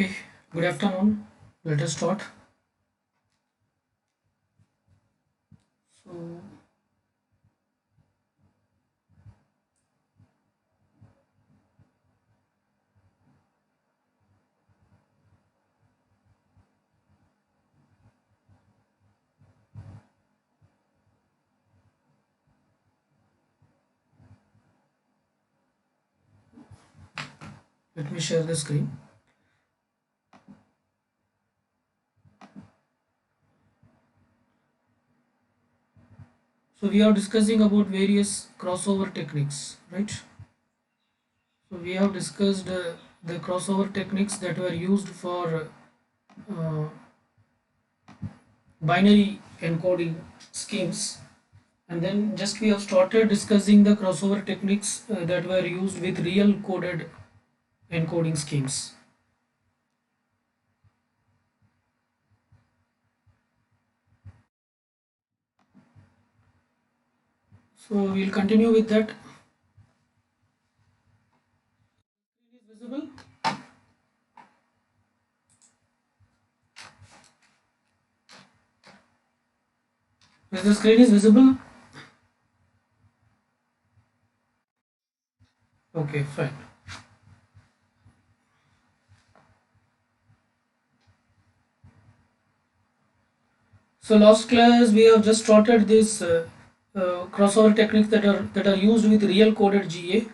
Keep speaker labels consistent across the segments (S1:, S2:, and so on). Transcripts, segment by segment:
S1: Okay, good afternoon. Let us start. So, let me share the screen. So, we are discussing about various crossover techniques, right? So, we have discussed the crossover techniques that were used for uh, binary encoding schemes, and then just we have started discussing the crossover techniques that were used with real coded encoding schemes. So, we'll continue with that. Is visible? Is the screen is visible? Okay, fine. So last class we have just started this crossover techniques that are used with real coded GA.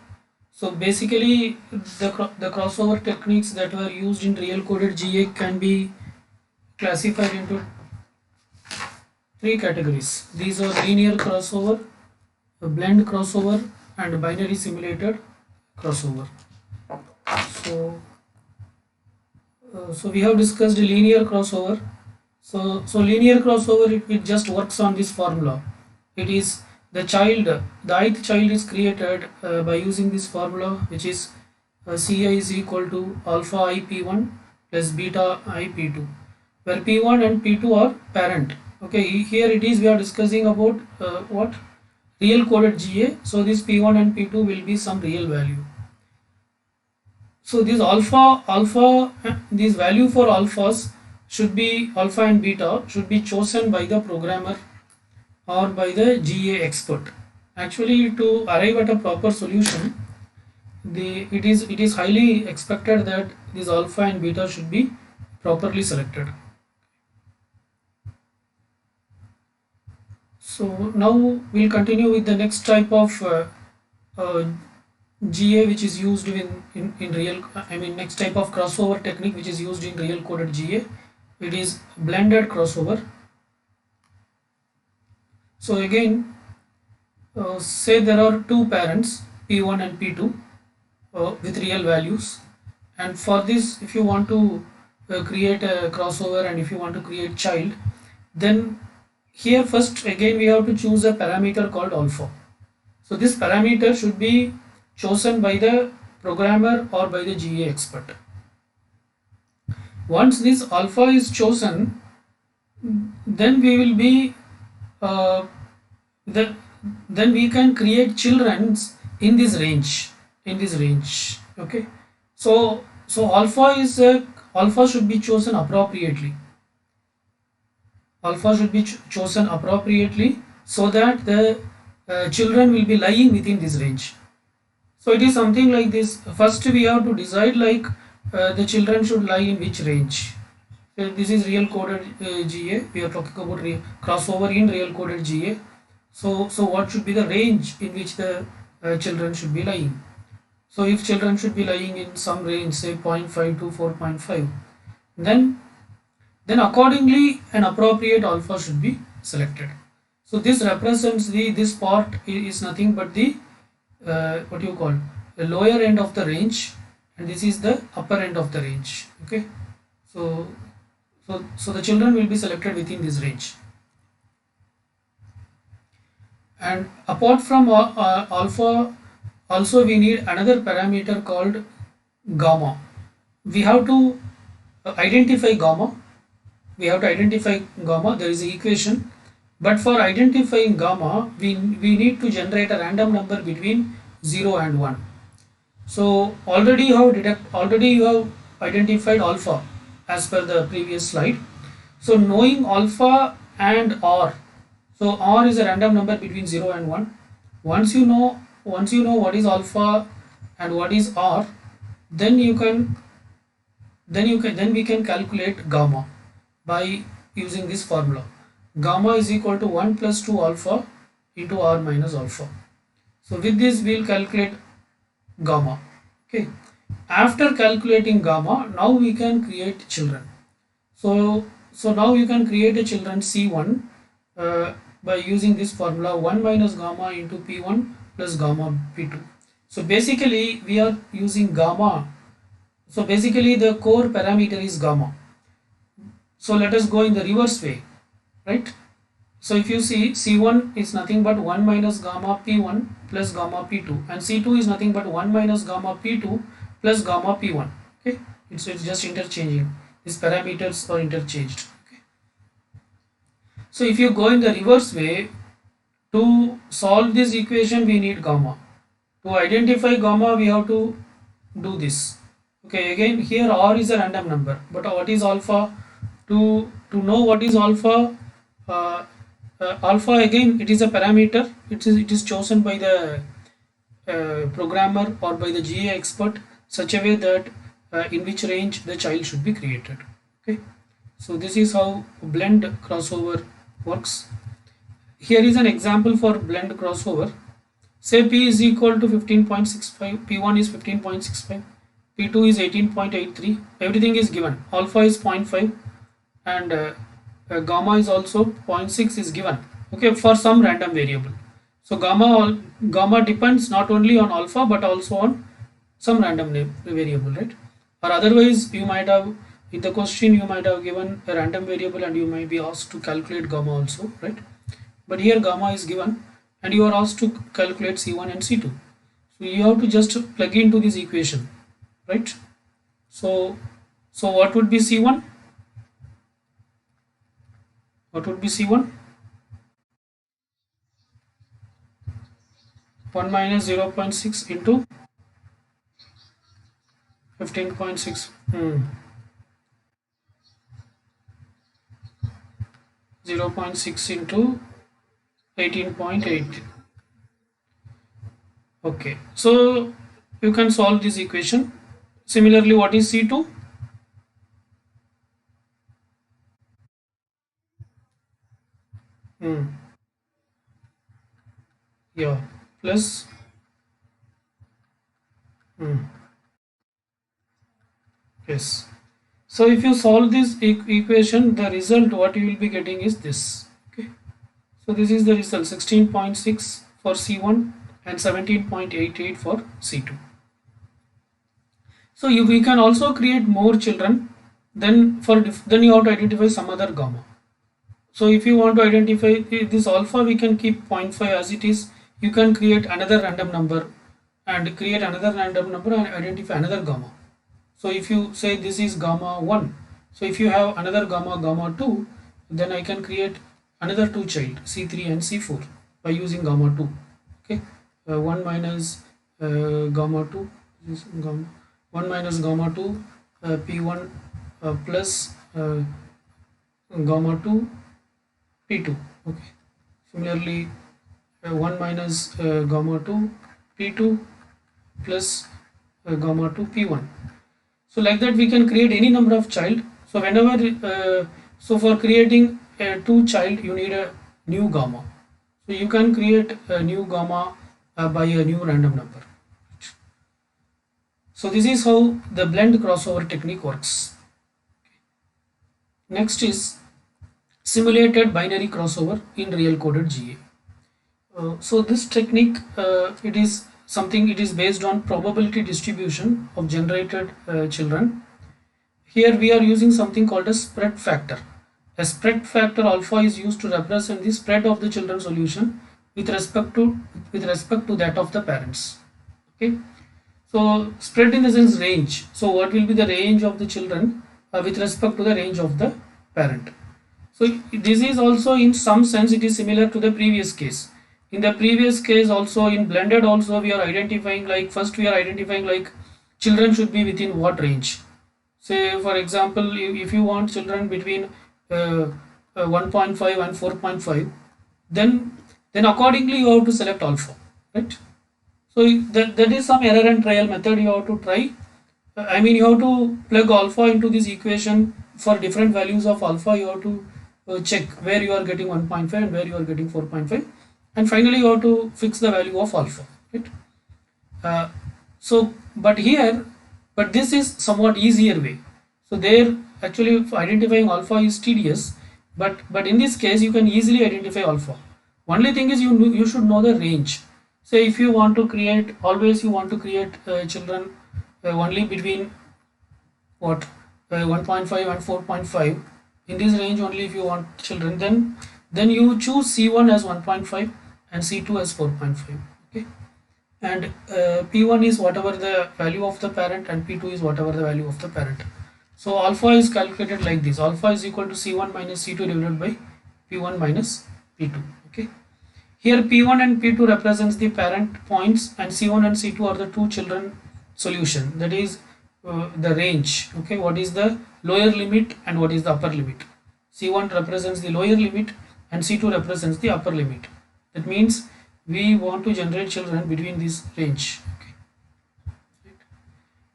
S1: So basically the crossover techniques that were used in real coded GA can be classified into three categories. These are linear crossover, a blend crossover, and binary simulated crossover. So so we have discussed linear crossover. So linear crossover, it just works on this formula. It is the ith child is created by using this formula, which is Ci is equal to alpha I p1 plus beta I p2, where p1 and p2 are parent. Okay, here it is we are discussing about what real coded GA. So this p1 and p2 will be some real value. So this this value for alphas should be alpha and beta should be chosen by the programmer or by the GA expert. Actually, to arrive at a proper solution, it is highly expected that this alpha and beta should be properly selected. So now we'll continue with the next type of uh, GA which is used in real, I mean next type of crossover technique which is used in real coded GA. It is blended crossover. So again, say there are two parents P1 and P2 with real values, and for this if you want to create a crossover and if you want to create child, then here first again we have to choose a parameter called alpha. So this parameter should be chosen by the programmer or by the GA expert. Once this alpha is chosen, then we will be uh, the, then we can create childrens in this range. Okay, so alpha should be chosen appropriately. Alpha should be chosen appropriately so that the children will be lying within this range. So it is something like this. First we have to decide like the children should lie in which range. So this is real coded GA. We are talking about crossover in real coded GA. So what should be the range in which the children should be lying? So if children should be lying in some range, say 0.5 to 4.5, then accordingly an appropriate alpha should be selected. So this represents this part is nothing but the what you call the lower end of the range, and this is the upper end of the range. Okay, so the children will be selected within this range. And apart from alpha, also we need another parameter called gamma. We have to identify gamma. There is an equation, but for identifying gamma we need to generate a random number between 0 and 1. So already you have identified alpha as per the previous slide. So knowing alpha and R, so R is a random number between 0 and 1. Once you know what is alpha and what is R, then we can calculate gamma by using this formula. Gamma is equal to 1 plus 2 alpha into R minus alpha. So with this we will calculate gamma. Okay. After calculating gamma, now we can create children. So now you can create a children C1 by using this formula 1 minus gamma into P1 plus gamma P2. So basically we are using gamma. So basically the core parameter is gamma. So let us go in the reverse way, right? So if you see, C1 is nothing but 1 minus gamma P1 plus gamma P2, and C2 is nothing but 1 minus gamma P2 plus gamma P1. Okay, it's just interchanging. These parameters are interchanged. Okay. So if you go in the reverse way, to solve this equation we need gamma. To identify gamma we have to do this. Okay, again here R is a random number, but what is alpha? To know what is alpha, alpha again it is a parameter. It is chosen by the programmer or by the GA expert such a way that in which range the child should be created. Okay, so this is how blend crossover works. Here is an example for blend crossover. Say P is equal to 15.65, P1 is 15.65, P2 is 18.83. Everything is given. Alpha is 0.5 and gamma is also 0.6 is given. Okay, for some random variable. So gamma depends not only on alpha but also on some random variable, right? Or otherwise you might have, in the question you might have given a random variable and you might be asked to calculate gamma also, right? But here gamma is given and you are asked to calculate C1 and C2. So you have to just plug into this equation, right? So what would be C1? What would be C1? 1 minus 0.6 into 15.6. 0.6 into 18.8. Okay, so you can solve this equation. Similarly, what is C2? Yeah, plus yes. So if you solve this equation, the result what you will be getting is this. Okay, so this is the result: 16.6 for C1 and 17.88 for C2. So we can also create more children. Then then you have to identify some other gamma. So if you want to identify this alpha, we can keep 0.5 as it is. You can create another random number and create another random number and identify another gamma. So if you say this is gamma 1, so if you have another gamma 2, then I can create another two child C3 and C4 by using gamma 2. Okay, 1 minus gamma 2 is gamma 1 minus gamma 2 P1 plus gamma 2 P2. Okay, similarly 1 minus gamma 2 P2 plus gamma 2 P1. So like that we can create any number of child. So whenever so for creating a two child you need a new gamma. So you can create a new gamma by a new random number. So this is how the blend crossover technique works. Next is simulated binary crossover in real coded GA. So this technique it is based on probability distribution of generated children. Here we are using something called a spread factor. A spread factor alpha is used to represent the spread of the children solution with respect to that of the parents. Okay, so spread in the sense range. So what will be the range of the children with respect to the range of the parent? So this is also in some sense it is similar to the previous case. In the previous case also, in blended also we are identifying, like first we are identifying like children should be within what range. say for example, if you want children between 1.5 and 4.5, then accordingly you have to select alpha, right? So that is some error and trial method you have to try. I mean, you have to plug alpha into this equation for different values of alpha. You have to check where you are getting 1.5 and where you are getting 4.5, and finally you have to fix the value of alpha, right? uh, but here, but this is somewhat easier way. So there, actually identifying alpha is tedious, but in this case you can easily identify alpha. Only thing is you should know the range. Say if you want to create, always you want to create children only between what 1.5 and 4.5, in this range only. If you want children, then you choose C1 as 1.5 and C2 as 4.5. Okay, and P1 is whatever the value of the parent and P2 is whatever the value of the parent. So alpha is calculated like this: alpha is equal to C1 minus C2 divided by P1 minus P2. Okay, here P1 and P2 represents the parent points and C1 and C2 are the two children solution, that is the range. Okay, what is the lower limit and what is the upper limit? C1 represents the lower limit and C2 represents the upper limit. That means we want to generate children between this range. Okay.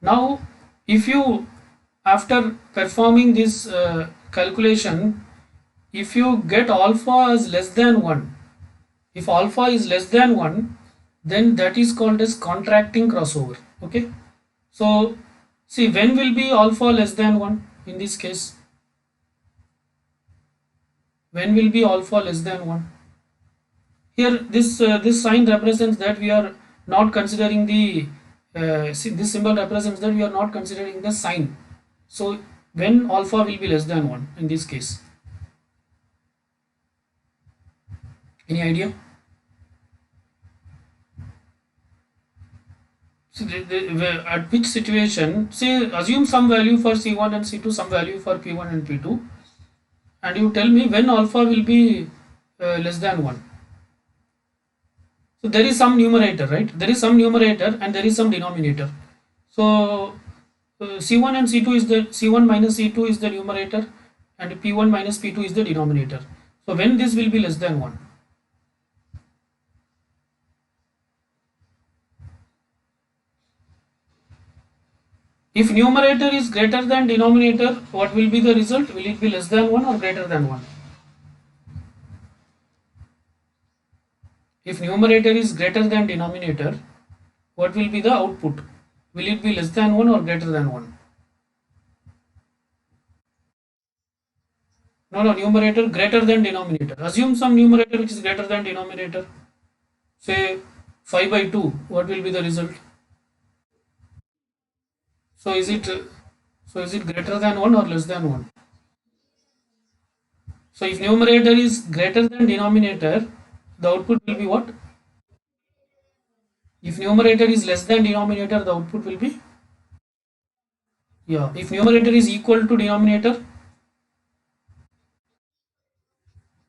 S1: Now if you, after performing this calculation, if you get alpha as less than 1, if alpha is less than 1, then that is called as contracting crossover. Okay, so see, when will be alpha less than 1 in this case? When will be alpha less than 1? Here this sign represents that we are not considering the this symbol represents that we are not considering the sign. So when alpha will be less than 1 in this case? Any idea? See, at which situation, say assume some value for C1 and C2, some value for P1 and P2, and you tell me when alpha will be less than 1. So there is some numerator, right? There is some numerator and there is some denominator. So C1 and C2 is the, C1 minus C2 is the numerator and P1 minus P2 is the denominator. So when this will be less than 1? If numerator is greater than denominator, what will be the result? Will it be less than 1 or greater than 1? If numerator is greater than denominator, what will be the output? Will it be less than 1 or greater than 1? No, numerator greater than denominator. Assume some numerator which is greater than denominator. Say 5 by 2. What will be the result? So is it greater than 1 or less than 1? So if numerator is greater than denominator, the output will be what? If numerator is less than denominator, the output will be, yeah. If numerator is equal to denominator,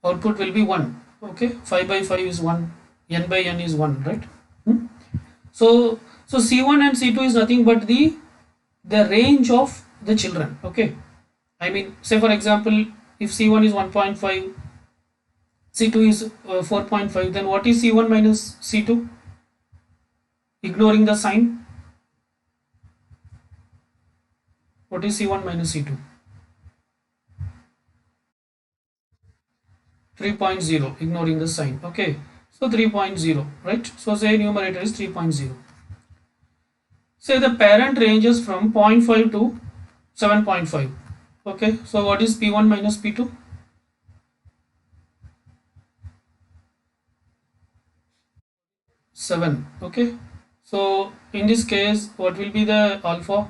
S1: output will be 1. Okay, 5 by 5 is 1, n by n is 1, right? So C1 and C2 is nothing but the range of the children. Okay, I mean, say for example, if C1 is 1.5, C2 is 4.5, then what is C1 minus C2? Ignoring the sign, what is C1 minus C2? 3.0, ignoring the sign. Okay, so 3.0, right? So say numerator is 3.0. Say the parent ranges from 0.5 to 7.5. Okay, so what is P1 minus P2? 7. Okay, so in this case, what will be the alpha?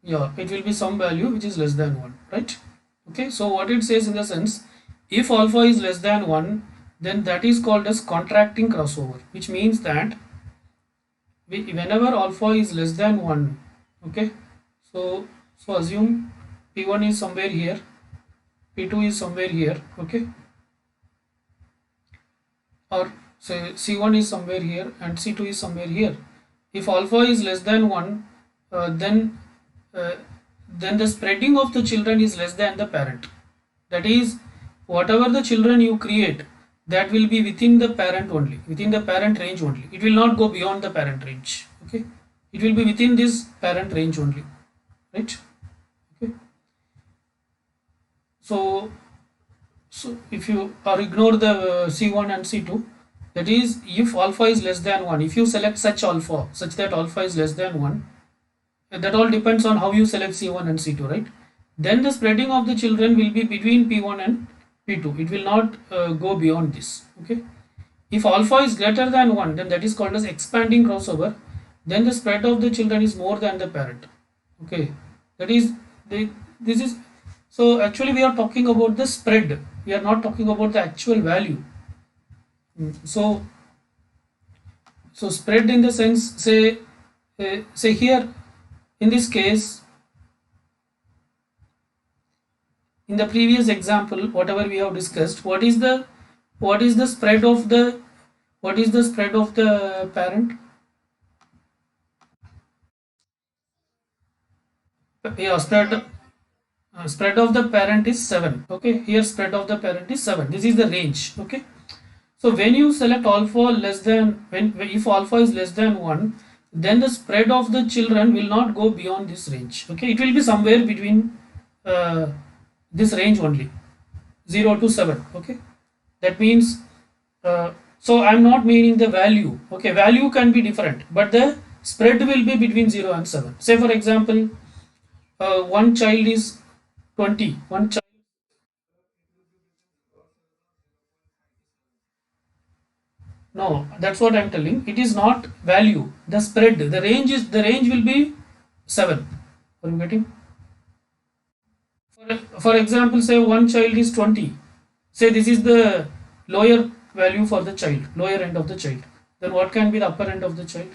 S1: Yeah, it will be some value which is less than 1, right? Okay, so what it says in the sense, if alpha is less than 1, then that is called as contracting crossover, which means that whenever alpha is less than 1, okay, so assume P1 is somewhere here, P2 is somewhere here, okay, or say C1 is somewhere here and C2 is somewhere here. If alpha is less than 1, then uh, then the spreading of the children is less than the parent. That is, whatever the children you create, that will be within the parent only, within the parent range only. It will not go beyond the parent range. Okay, it will be within this parent range only, right? Okay, so if you or ignore the C1 and C2, that is, if alpha is less than 1, if you select such alpha such that alpha is less than 1, that all depends on how you select C1 and C2, right? Then the spreading of the children will be between P1 and P2. It will not go beyond this. Okay, if alpha is greater than 1, then that is called as expanding crossover. Then the spread of the children is more than the parent. Okay, that is, this is, so actually we are talking about the spread, we are not talking about the actual value. So spread in the sense, say here in this case, in the previous example whatever we have discussed, what is the spread of the, what is the spread of the parent? Yeah, spread of the parent is 7. Okay, here spread of the parent is 7. This is the range. Okay, so when you select alpha less than, when if alpha is less than 1, then the spread of the children will not go beyond this range. Okay, it will be somewhere between this range only, 0 to 7. Okay, that means so I'm not meaning the value. Okay, value can be different, but the spread will be between 0 and 7. Say for example, one child is 20, one child, no, that's what I'm telling, it is not value, the spread, the range is, the range will be 7. Are you getting? For example, say one child is 20, say this is the lower value for the child, lower end of the child, then what can be the upper end of the child?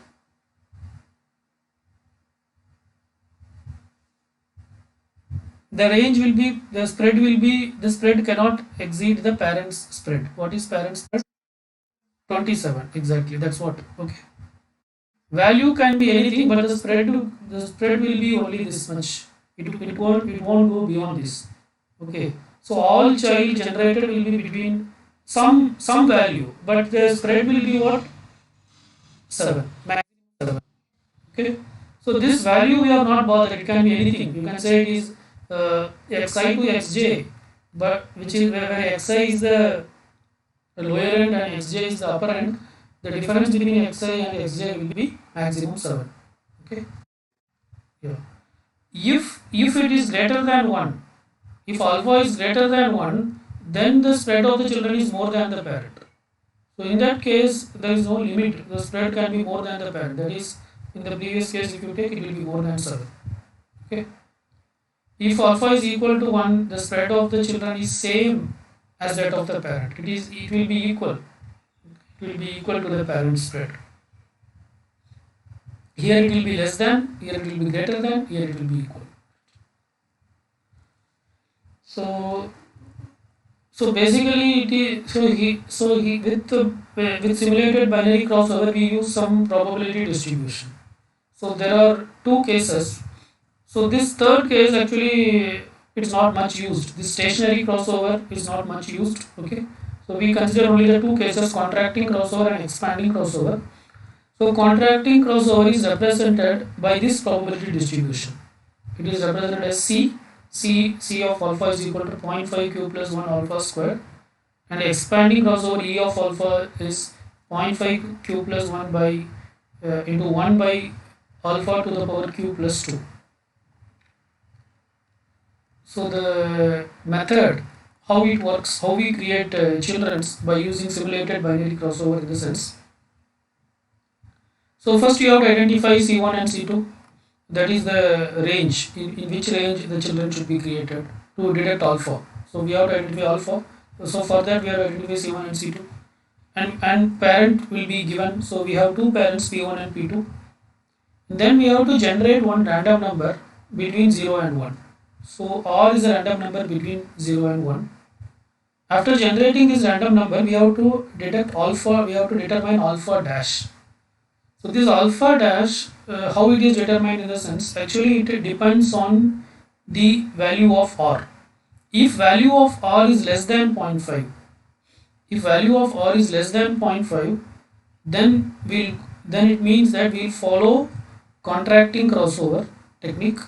S1: The range will be, the spread will be, the spread cannot exceed the parents spread. What is parents spread? 27, exactly, that's what. Okay, value can be anything, but the spread will be only this much. It won't go beyond this. Okay, so all child generated will be between some value, but the spread will be what? 7, maximum 7. Okay, so this value we are not bothered, it can be anything. You can say it is xi to xj, but which is where xi is the lower end and xj is the upper end. The difference between xi and xj will be maximum 7. Okay, yeah, if it is greater than 1, if alpha is greater than 1, then the spread of the children is more than the parent. So in that case, there is no limit. The spread can be more than the parent. That is, in the previous case, if you take, it will be more than 7. Okay. If alpha is equal to 1, the spread of the children is same as that of the parent. It will be equal. It will be equal to the parent spread. Here it will be less than, here it will be greater than, here it will be equal. So basically it is, so he with simulated binary crossover we use some probability distribution. So there are two cases. So this third case actually it's not much used. This stationary crossover is not much used. Okay, so we consider only the two cases: contracting crossover and expanding crossover. So contracting crossover is represented by this probability distribution. It is represented as C of alpha is equal to 0.5 q plus 1 alpha square, and expanding crossover E of alpha is 0.5 q plus 1 by into 1 by alpha to the power q plus 2. So the method, how it works, how we create children's by using simulated binary crossover in the sense. So first you have to identify C1 and C2, that is the range, in which range the children should be created to detect alpha. So we have to identify alpha. So for that we have to identify C1 and C2, and parent will be given. So we have two parents, P1 and P2. And then we have to generate one random number between 0 and 1. So R is a random number between 0 and 1. After generating this random number, we have to detect alpha, we have to determine alpha dash. So this alpha dash, how it is determined in the sense, actually it depends on the value of r. If value of r is less than zero point 0.5, if value of r is less than 0.5, then it means that we'll follow contracting crossover technique.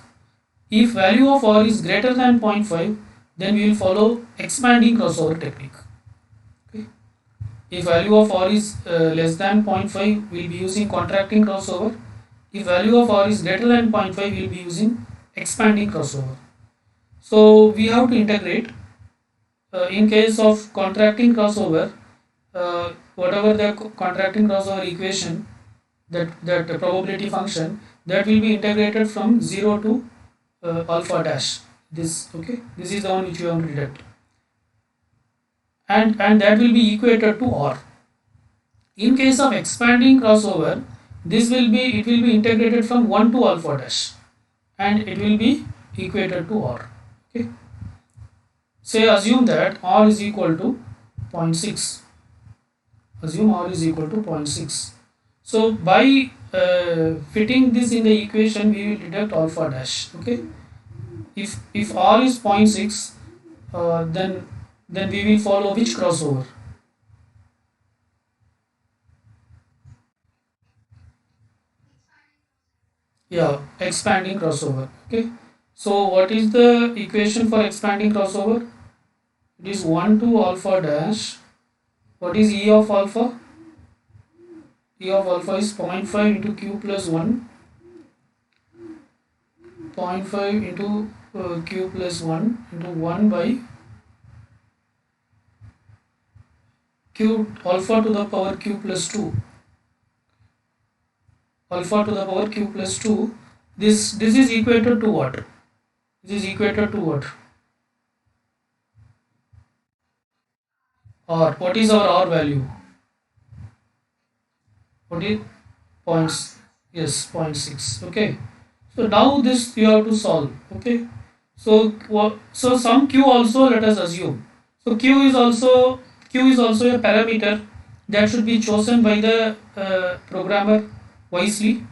S1: If value of r is greater than 0.5, then we will follow expanding crossover technique. Okay. If value of r is less than 0.5, we will be using contracting crossover. If value of r is greater than 0.5, we will be using expanding crossover. So we have to integrate. In case of contracting crossover, whatever the contracting crossover equation, that probability function, that will be integrated from 0 to alpha dash. This, okay, this is the one which you have to deduct, and that will be equated to r. In case of expanding crossover, this will be, it will be integrated from 1 to alpha dash, and it will be equated to r. Okay, say assume that r is equal to 0.6. Assume r is equal to 0.6. So by fitting this in the equation, we will deduct alpha dash. Okay, if r is 0.6, then we will follow which crossover? Yeah, expanding crossover. Okay, so what is the equation for expanding crossover? It is 1 to alpha dash. What is E of alpha? E of alpha is 0.5 into q plus 1, 0.5 into q plus 1 into 1 by q alpha to the power q plus 2. Alpha to the power q plus 2. This is equated to what? This is equated to what? R. What is our R value? What is points? Yes, 0.6. Okay. So now this you have to solve. Okay. So some q also, let us assume. So q is also a parameter that should be chosen by the programmer wisely.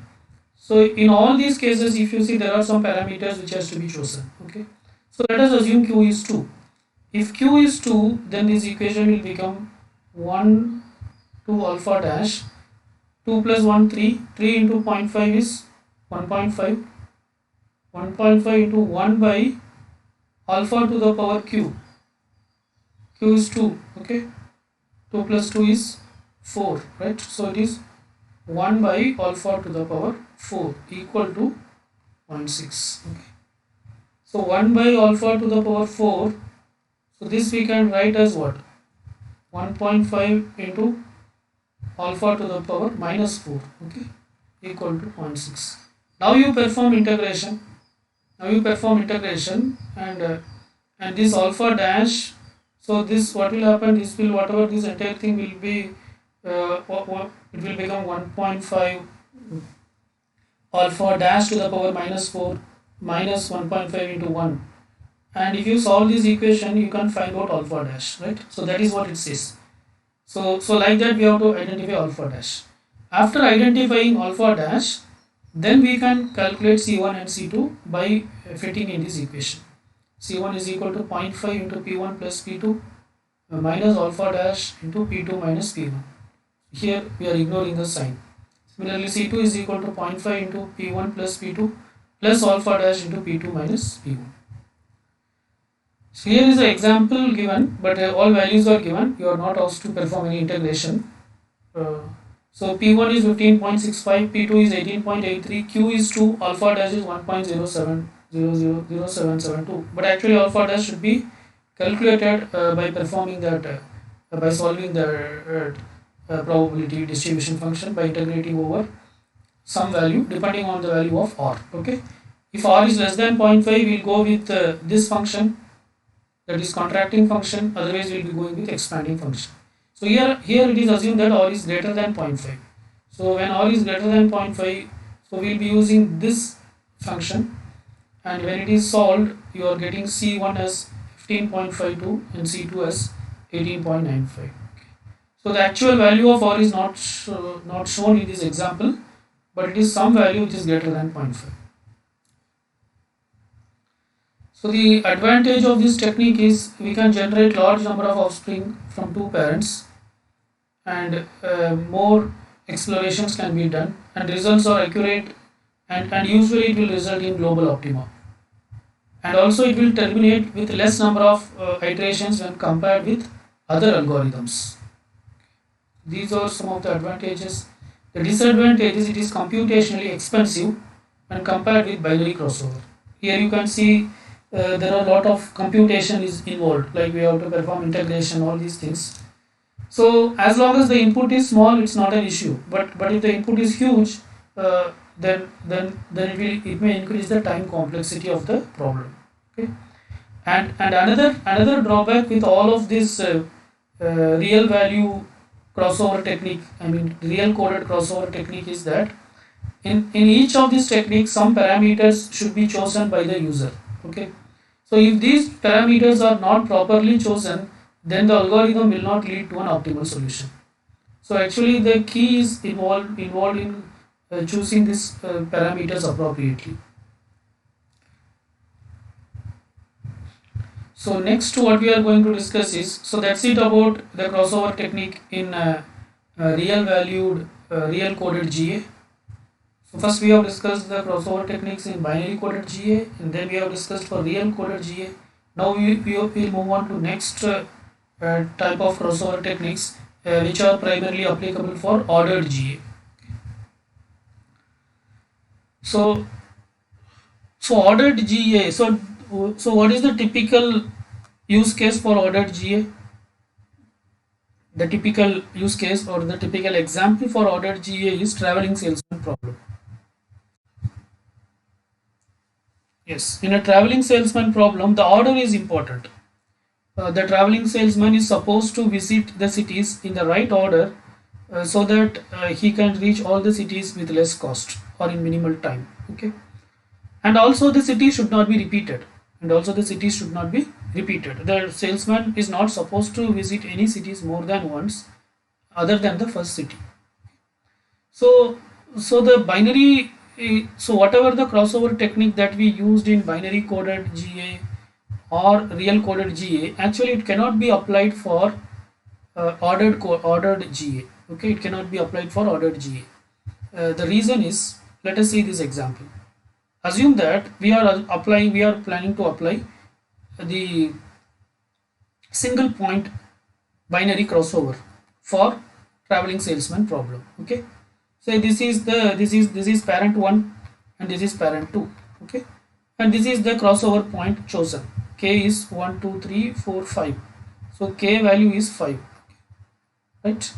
S1: So in all these cases, if you see, there are some parameters which has to be chosen. Okay. So let us assume q is 2. If q is 2, then this equation will become 1 to alpha dash 2 plus 1 3. 3 into 0.5 is 1.5. 1.5 into 1 by alpha to the power q. Q is 2. Okay. 2 plus 2 is 4. Right. So it is 1 by alpha to the power 4 equal to 0.6. Okay. So 1 by alpha to the power 4. So this we can write as what? 1.5 into alpha to the power minus 4. Okay. Equal to 0.6. Now you perform integration. And this alpha dash. So this, what will happen? This will, whatever this entire thing will be, it will become 1.5 alpha dash to the power minus 4 minus 1.5 into 1. And if you solve this equation, you can find out alpha dash, right? So that is what it says. So like that we have to identify alpha dash. After identifying alpha dash, then we can calculate C1 and C2 by fitting in this equation. C1 is equal to 0.5 into P1 plus P2 minus alpha dash into P2 minus P1. Here we are ignoring the sign. Similarly, C2 is equal to 0.5 into P1 plus P2 plus alpha dash into P2 minus P1. So here is an example given, but all values are given. You are not asked to perform any integration. So P1 is 15.65, P2 is 18.83, Q is 2, alpha dash is 1.0772. But actually alpha dash should be calculated by performing that, by solving the probability distribution function by integrating over some value depending on the value of r. Okay. If r is less than 0.5, we will go with this function, that is contracting function, otherwise we will be going with expanding function. So here it is assumed that r is greater than 0.5. So when r is greater than 0.5, so we will be using this function, and when it is solved, you are getting C1 as 15.52 and C2 as 18.95. So the actual value of r is not shown in this example. but it is some value which is greater than 0.5. So the advantage of this technique is we can generate large number of offspring from two parents, and more explorations can be done, and results are accurate, and usually it will result in global optima. And also it will terminate with less number of iterations when compared with other algorithms. These are some of the advantages. The disadvantage is it is computationally expensive when compared with binary crossover. Here you can see there are a lot of computation is involved, like we have to perform integration, all these things. So as long as the input is small, it's not an issue. But if the input is huge, then it may increase the time complexity of the problem. Okay. And another drawback with all of this real value crossover technique, I mean real coded crossover technique, is that in each of these techniques some parameters should be chosen by the user. Okay. So if these parameters are not properly chosen, then the algorithm will not lead to an optimal solution. So actually the key is involved in choosing these parameters appropriately. So next what we are going to discuss is, so that's it about the crossover technique in real valued real coded GA. So first we have discussed the crossover techniques in binary coded GA, and then we have discussed for real coded GA. Now we will move on to next type of crossover techniques which are primarily applicable for ordered GA. So ordered GA, so what is the typical use case for ordered GA? The typical use case or the typical example for ordered GA is traveling salesman problem. Yes, in a traveling salesman problem, the order is important. The traveling salesman is supposed to visit the cities in the right order so that he can reach all the cities with less cost or in minimal time. Okay, and also the city should not be repeated. The salesman is not supposed to visit any cities more than once, other than the first city. So the binary, so whatever the crossover technique that we used in binary coded GA or real coded GA, actually it cannot be applied for ordered GA. Okay, it cannot be applied for ordered GA. The reason is, let us see this example. Assume that we are planning to apply the single point binary crossover for traveling salesman problem. Okay, so this is parent 1 and this is parent 2. Okay, and this is the crossover point chosen. K is 1 2 3 4 5, so K value is 5. Right,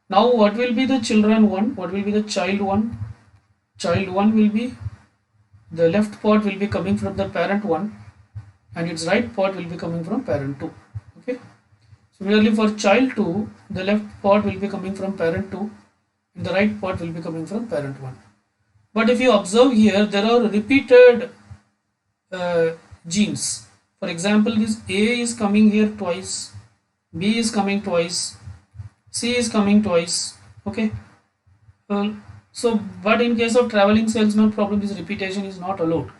S1: now what will be the children 1, what will be the child 1? Child 1 will be, the left part will be coming from the parent 1 and its right part will be coming from parent 2. Okay, similarly for child 2, the left part will be coming from parent 2 and the right part will be coming from parent 1. But if you observe here, there are repeated genes. For example, this A is coming here twice, B is coming twice, C is coming twice. Okay, so but in case of traveling salesman problem, this repetition is not allowed.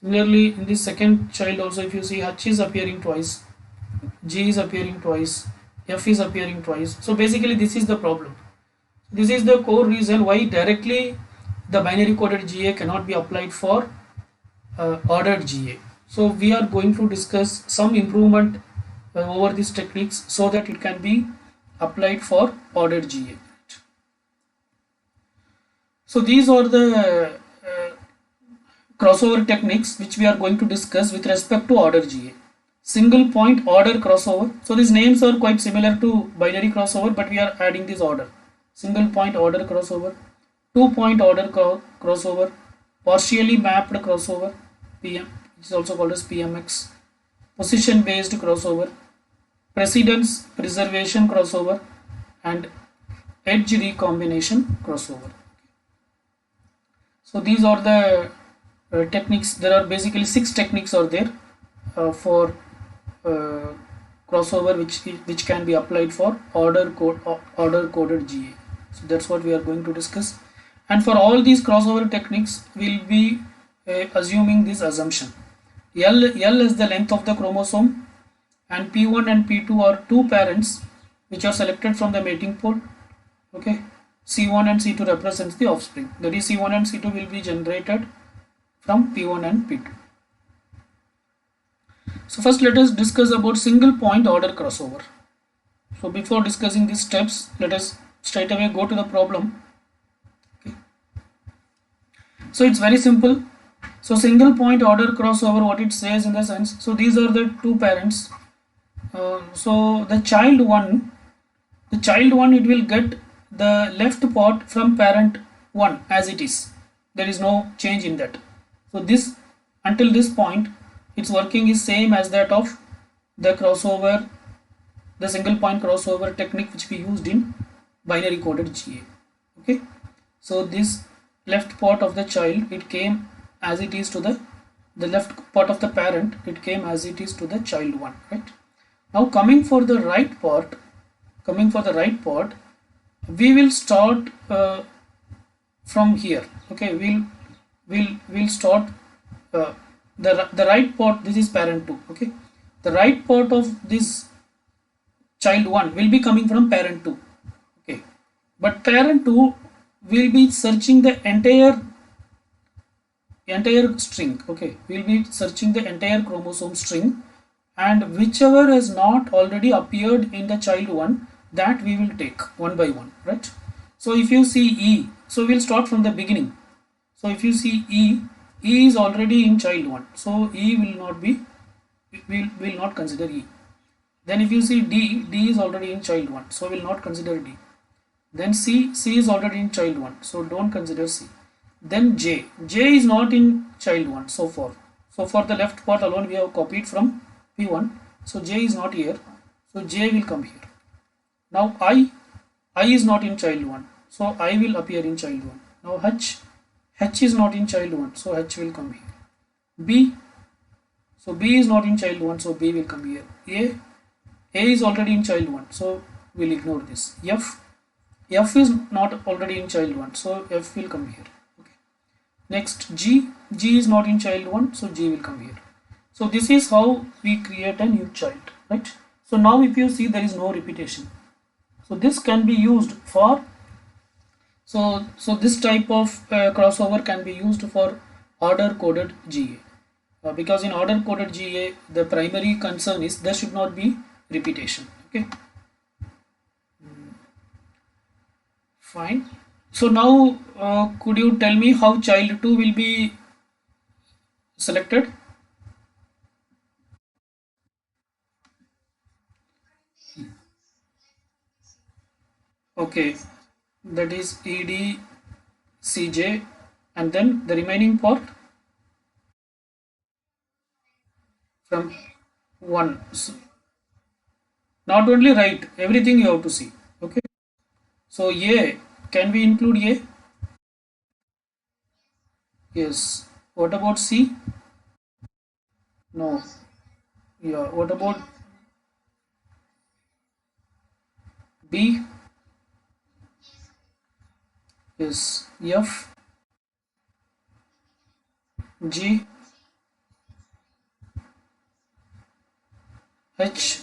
S1: Similarly, in this second child also, if you see, H is appearing twice, G is appearing twice, F is appearing twice. So basically this is the problem. This is the core reason why directly the binary coded GA cannot be applied for ordered GA. So we are going to discuss some improvement over these techniques so that it can be applied for ordered GA. So these are the crossover techniques which we are going to discuss with respect to order GA. Single point order crossover. So these names are quite similar to binary crossover, but we are adding this order. Single point order crossover, 2-point order crossover, partially mapped crossover, PM, which is also called as PMX, position based crossover, precedence preservation crossover, and edge recombination crossover. So these are the techniques. There are basically 6 techniques are there for crossover which can be applied for order coded GA. So that's what we are going to discuss. And for all these crossover techniques, we'll be assuming this assumption. L is the length of the chromosome, and P1 and P2 are two parents which are selected from the mating pool. Okay, C1 and C2 represents the offspring. That is, C1 and C2 will be generated from P1 and P2. So first let us discuss about single point order crossover. So before discussing these steps, let us straight away go to the problem. Okay. So it's very simple. So single point order crossover, what it says in the sense, so these are the two parents. So the child one, it will get the left part from parent 1 as it is. There is no change in that. So this, until this point, its working is same as that of the crossover, the single point crossover technique which we used in binary coded GA. Okay, so this left part of the child, it came as it is to the left part of the parent, it came as it is to the child 1, right? Now coming for the right part, we will start from here. Okay, we'll start the right part. This is parent 2. Okay, the right part of this child 1 will be coming from parent 2. Okay, but parent 2 will be searching the entire string. Okay, we'll be searching the entire chromosome string, and whichever has not already appeared in the child 1, that we will take one by one, right? So if you see E, so we'll start from the beginning. So if you see E is already in child 1, so E will not be, will not consider E. Then if you see D is already in child 1, so we'll not consider D. Then C is already in child 1, so don't consider C. Then J is not in child 1 so far. So for the left part alone we have copied from P1, so J is not here, so J will come here. Now I is not in child 1, so I will appear in child 1. Now H is not in child 1, so H will come here. B, so B is not in child 1, so B will come here. A is already in child 1, so we'll ignore this. F is not already in child 1, so F will come here. Okay. Next G is not in child 1, so G will come here. So this is how we create a new child, right? So now if you see, there is no repetition. So this can be used for, so this type of crossover can be used for order coded GA, because in order coded GA the primary concern is there should not be repetition. Okay, fine. So now could you tell me how child 2 will be selected? Okay, that is EDCJ, and then the remaining part from 1. So not only write, everything you have to see. Okay, so A, can we include A? Yes. What about C? No. Yeah. What about B? Yes. F, G, H,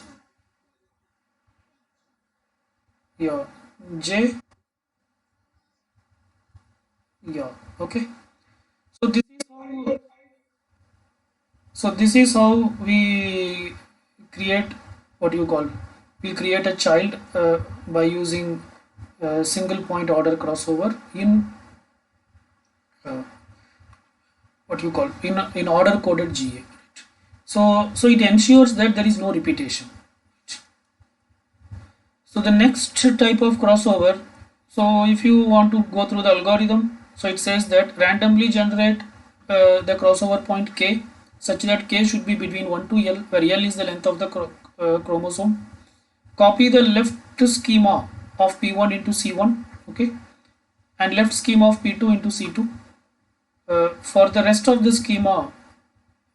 S1: yeah, J, yeah. Okay. So this is how we create, what you call, we create a child by using single point order crossover in what you call, in order coded GA. So it ensures that there is no repetition. So the next type of crossover, so if you want to go through the algorithm, so it says that randomly generate the crossover point K such that K should be between 1 to L, where L is the length of the chromosome. Copy the left schema of P1 into C1, okay, and left schema of P2 into C2. For the rest of the schema,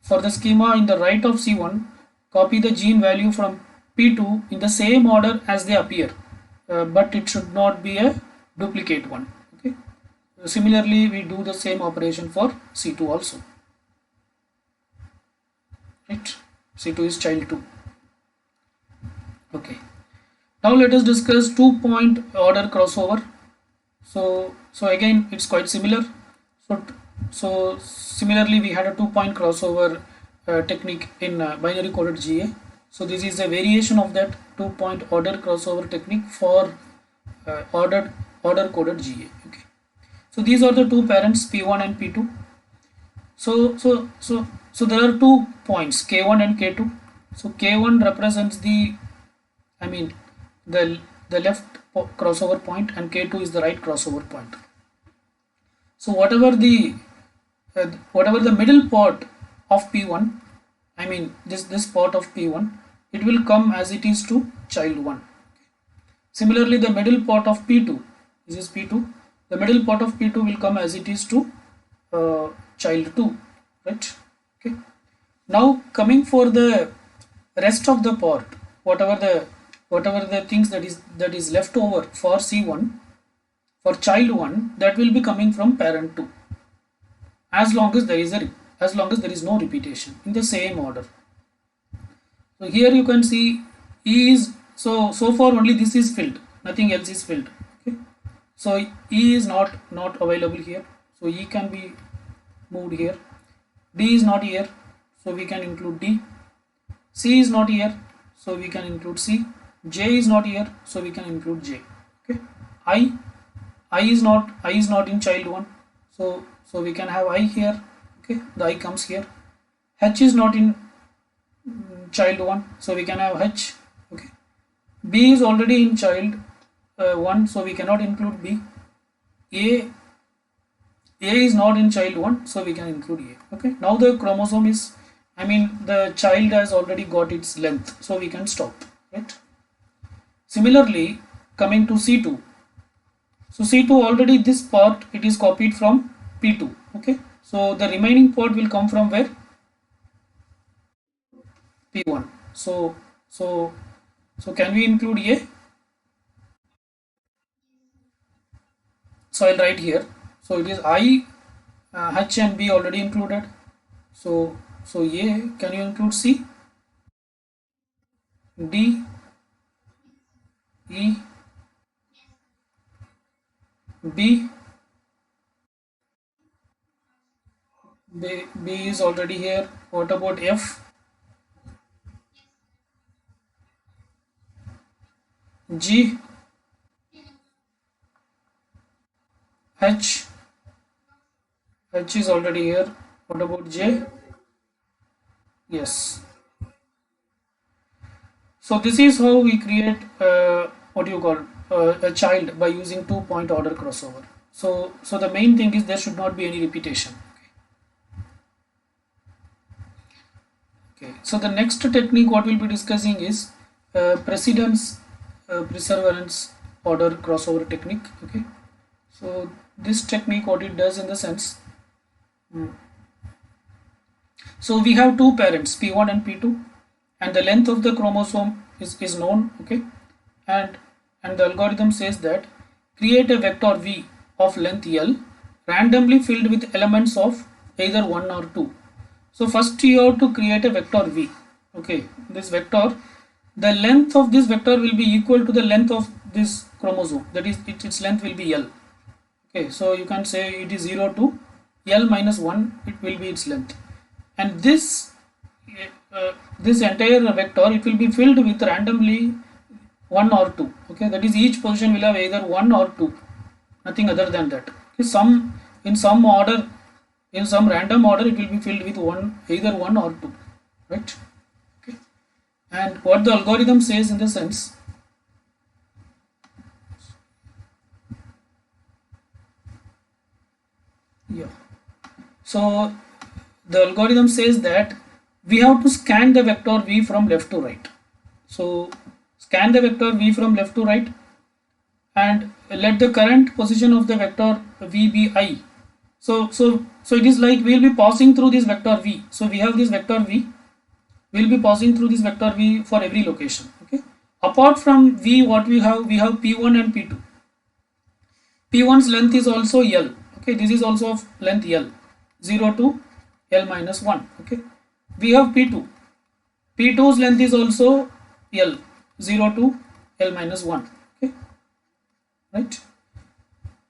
S1: for the schema in the right of C1, copy the gene value from P2 in the same order as they appear, but it should not be a duplicate one. Okay, Similarly, we do the same operation for C2 also, right? C2 is child 2. Okay. Now let us discuss two-point order crossover. So again, it's quite similar. So so similarly, we had a two-point crossover technique in binary coded GA. So this is a variation of that two-point order crossover technique for order coded GA. Okay. So these are the two parents P1 and P2. So there are 2 points K1 and K2. So K1 represents the, I mean, the left crossover point, and K2 is the right crossover point. So whatever the middle part of P1, I mean this part of P1, it will come as it is to child 1. Similarly, the middle part of P2, this is P2, the middle part of P2 will come as it is to child 2, right? Okay. Now coming for the rest of the part, whatever the things that is left over for C1, for child 1, that will be coming from parent 2, as long as there is no repetition in the same order. So here you can see E is, so far only this is filled, nothing else is filled. Okay. So E is not available here, so E can be moved here. D is not here, so we can include D. C is not here, so we can include C. J is not here, so we can include J. Okay. I is not in child 1, so we can have I here. Okay, the I comes here. H is not in child 1, so we can have H. Okay. B is already in child 1, so we cannot include B. A is not in child 1, so we can include A. Okay. Now the chromosome is, I mean the child has already got its length, so we can stop, right? Similarly, coming to C2. So C2 already this part it is copied from P2. Okay. So the remaining part will come from where? P1. So can we include A? So I'll write here. So it is I, H and B already included. So A, can you include C? D, E, B, B is already here. What about F? G, H, H is already here. What about J? Yes. So this is how we create what you call a child by using two-point order crossover. So the main thing is there should not be any repetition. Okay. So the next technique what we'll be discussing is precedence perseverance order crossover technique. Okay. So this technique what it does in the sense, so we have two parents P1 and P2, and the length of the chromosome is known. Okay. And the algorithm says that create a vector V of length L randomly filled with elements of either 1 or 2. So first you have to create a vector V. Okay, this vector, the length of this vector will be equal to the length of this chromosome, that is its length will be L. Okay, so you can say it is 0 to L minus 1, it will be its length, and this entire vector it will be filled with randomly 1 or 2. Okay, that is each position will have either 1 or 2, nothing other than that. Okay, in some order, in some random order it will be filled with either 1 or 2, right? Okay. And what the algorithm says in the sense, yeah, so the algorithm says that we have to scan the vector V from left to right. So scan the vector V from left to right and let the current position of the vector V be I. So it is like we will be passing through this vector V. So we have this vector V, we will be passing through this vector V for every location. Okay. Apart from V, what we have P1 and P2. P1's length is also L. Okay, this is also of length L, 0 to L minus 1. Okay, we have P2. P2's length is also L, 0 to L minus 1. Okay, right.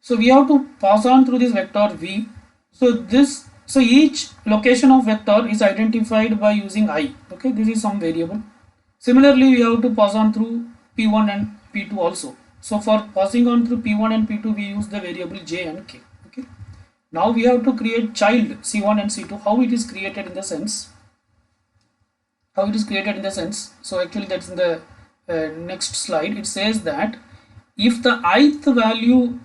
S1: So we have to pass on through this vector V. So each location of vector is identified by using I. Okay, this is some variable. Similarly, we have to pass on through P1 and P2 also. So for passing on through P1 and P2, we use the variable J and K. Okay. Now we have to create child C1 and C2. How it is created in the sense? So actually that's in the next slide. It says that if the ith value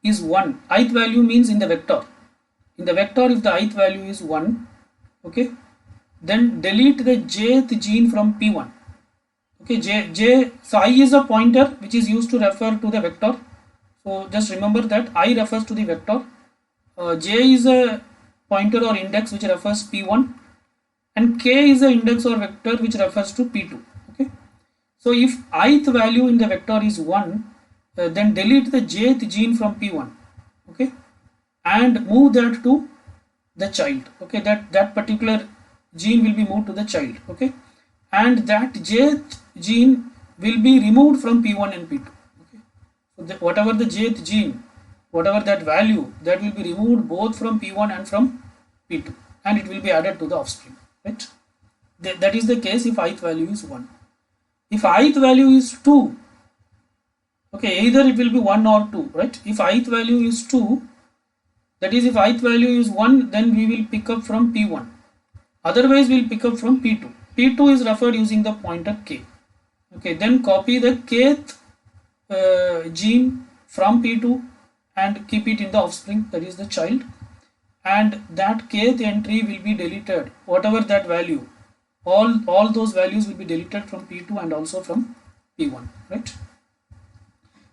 S1: is 1, ith value means in the vector. In the vector, if the ith value is 1, okay, then delete the jth gene from P1. Okay, so I is a pointer which is used to refer to the vector. So just remember that I refers to the vector. J is a pointer or index which refers P1, and K is a index or vector which refers to P2. Okay, so if ith value in the vector is 1, then delete the jth gene from P1. Okay, and move that to the child. Okay, that particular gene will be moved to the child. Okay, and that jth gene will be removed from P1 and P2. Okay, so whatever the jth gene, whatever that value, that will be removed both from P1 and from P2, and it will be added to the offspring. Right, that is the case if ith value is 1. If ith value is 2, okay, either it will be 1 or 2. Right, if ith value is 2, that is, if ith value is 1, then we will pick up from P1. Otherwise, we will pick up from P2. P2 is referred using the pointer K. Okay, then copy the kth gene from P2 and keep it in the offspring, that is the child. And that kth entry will be deleted. Whatever that value, all those values will be deleted from P2 and also from P1. Right.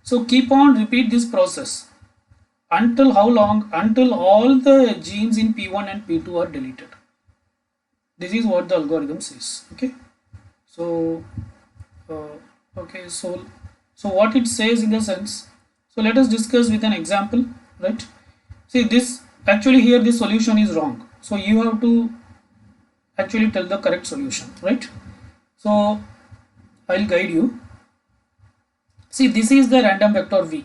S1: So keep on repeat this process. Until how long? Until all the genes in P1 and P2 are deleted. This is what the algorithm says. Okay. So, so what it says in the sense. So let us discuss with an example. Right. See this. Actually, here this solution is wrong. So you have to actually tell the correct solution. Right. So I'll guide you. See, this is the random vector V.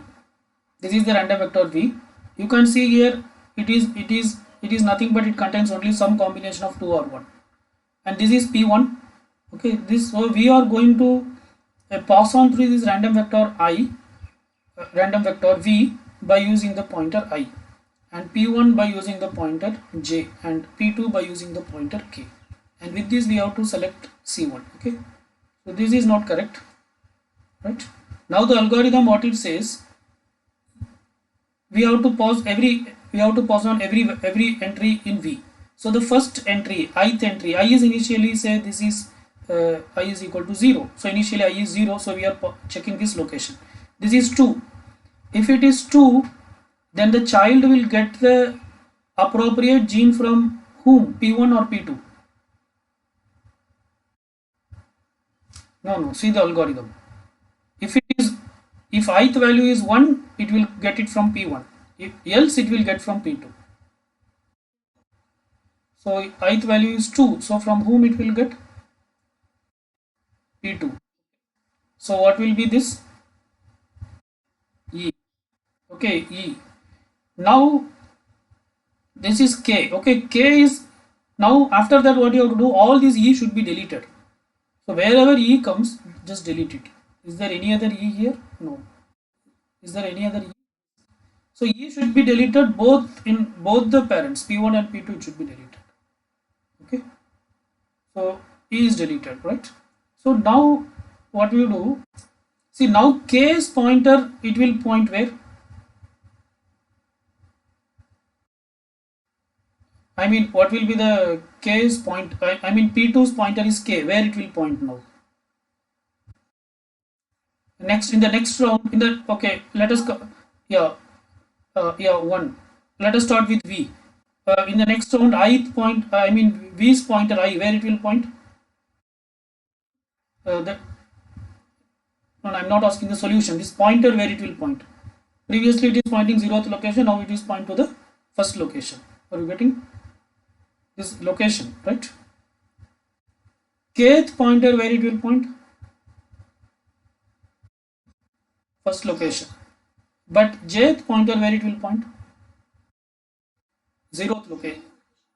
S1: This is the random vector V. You can see here it is nothing but it contains only some combination of 2 or 1, and this is P1. Okay, so we are going to pass on through this random vector I, random vector V, by using the pointer I, and P1 by using the pointer J, and P2 by using the pointer K, and with this we have to select C1. Okay, so this is not correct. Right, now the algorithm, what it says, we have to pause on every entry in V. So the first entry, ith entry, I is initially, say this is I is equal to 0. So initially I is 0, so we are checking this location. This is 2. If it is 2, then the child will get the appropriate gene from whom? P1 or P2? No, see the algorithm. If ith value is 1, it will get it from P1. Else it will get from P2. So ith value is 2. So from whom it will get? P2. So what will be this? E. Okay, E. Now this is K. Okay, K is, now after that what you have to do, all these E should be deleted. So wherever E comes, just delete it. Is there any other E here? No. Is there any other E? So E should be deleted in both the parents, P1 and P2, it should be deleted. Okay. So E is deleted, right? So now what we do, see now K's pointer, it will point where? I mean, what will be the K's point? I mean P2's pointer is K, where it will point now? Next, in the next round, okay, let us go, yeah, 1. Let us start with V. In the next round, V's pointer I, where it will point? No, I'm not asking the solution. This pointer, where it will point? Previously it is pointing 0th location, now it is point to the first location. Are you getting this location, right? Kth pointer, where it will point? First location. But jth pointer, where it will point? 0th location.